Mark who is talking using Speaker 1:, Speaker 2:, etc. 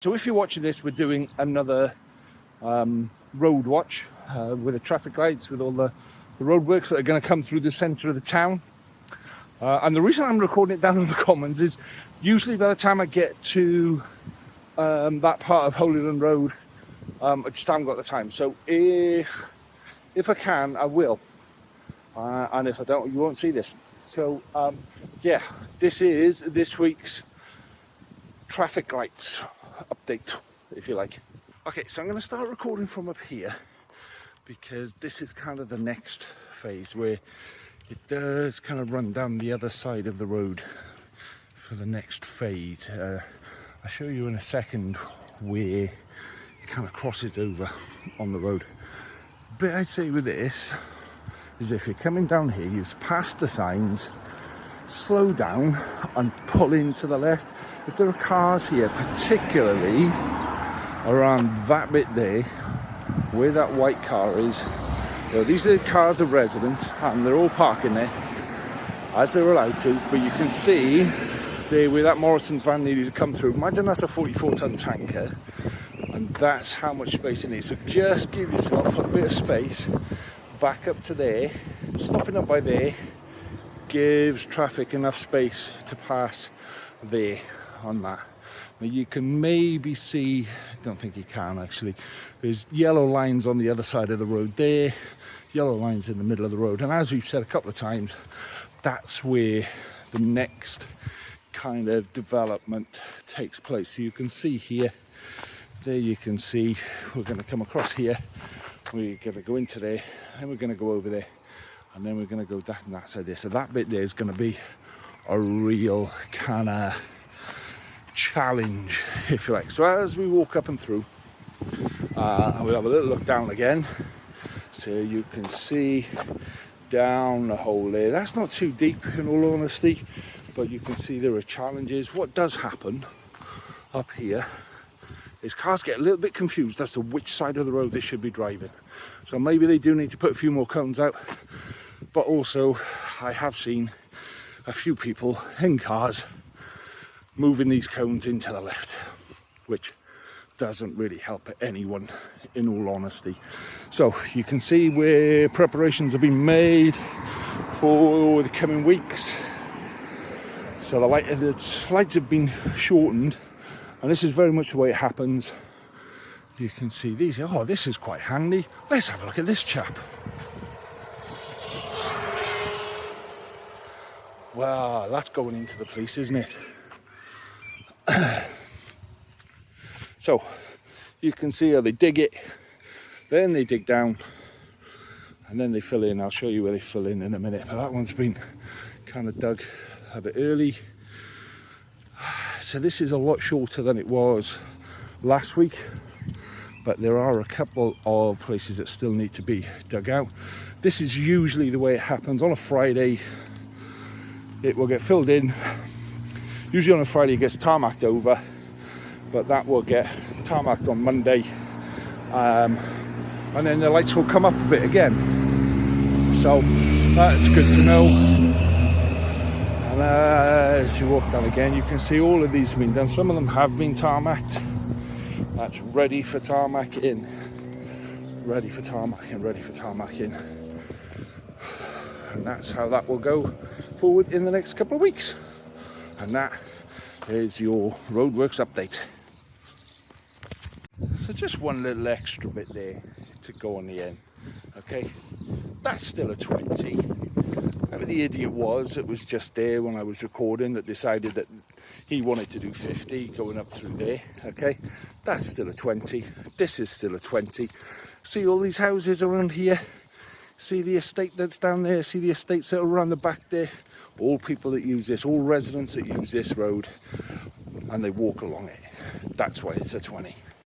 Speaker 1: So if you're watching this, we're doing another road watch with the traffic lights, with all the roadworks that are going to come through the centre of the town. And the reason I'm recording it down in the Commons is usually by the time I get to that part of Holyland Road, I just haven't got the time. So if I can, I will. And if I don't, you won't see this. So yeah, this is this week's traffic lights update, if you like. Okay, so I'm going to start recording from up here because this is kind of the next phase where it does kind of run down the other side of the road for the next phase. I'll show you in a second where it kind of crosses over on the road. But I'd say with this is if you're coming down here, you pass the signs, slow down and pull in to the left. If there are cars here, particularly around that bit there, where that white car is, so these are the cars of residents and they're all parking there as they're allowed to, but you can see there where that Morrison's van needed to come through. Imagine that's a 44-ton tanker and that's how much space it needs. So just give yourself a bit of space back up to there. Stopping up by there gives traffic enough space to pass there on that. Now you can maybe see, I don't think you can actually, there's yellow lines on the other side of the road there, yellow lines in the middle of the road, and as we've said a couple of times, that's where the next kind of development takes place. So you can see here, there you can see we're going to come across here, we're going to go into there, and we're going to go over there, and then we're going to go that and that side there. So that bit there is going to be a real kind of challenge, if you like. So as we walk up and through, we'll have a little look down again, so you can see down the hole there. That's not too deep in all honesty, but you can see there are challenges. What does happen up here is cars get a little bit confused as to which side of the road they should be driving. So maybe they do need to put a few more cones out, but also I have seen a few people in cars moving these cones into the left, which doesn't really help anyone in all honesty. So you can see where preparations have been made for the coming weeks. So the lights have been shortened, and this is very much the way it happens. You can see these. Oh, this is quite handy. Let's have a look at this chap. Wow, that's going into the police, isn't it? So you can see how they dig it, then they dig down, and then they fill in. I'll show you where they fill in a minute, but that one's been kind of dug a bit early. So this is a lot shorter than it was last week, but there are a couple of places that still need to be dug out. This is usually the way it happens. On a Friday it will get filled in. Usually on a Friday it gets tarmacked over, but that will get tarmacked on Monday, and then the lights will come up a bit again. So that's good to know. And as you walk down again, you can see all of these have been done. Some of them have been tarmacked. That's ready for tarmacking, ready for tarmacking, ready for tarmacking. And that's how that will go forward in the next couple of weeks. And that is your roadworks update. So just one little extra bit there to go on the end. Okay, that's still a 20. Whoever the idiot was, it was just there when I was recording, that decided that he wanted to do 50 going up through there. Okay, that's still a 20. This is still a 20. See all these houses around here? See the estate that's down there? See the estates that are around the back there? All people that use this, all residents that use this road, and they walk along it. That's why it's a 20.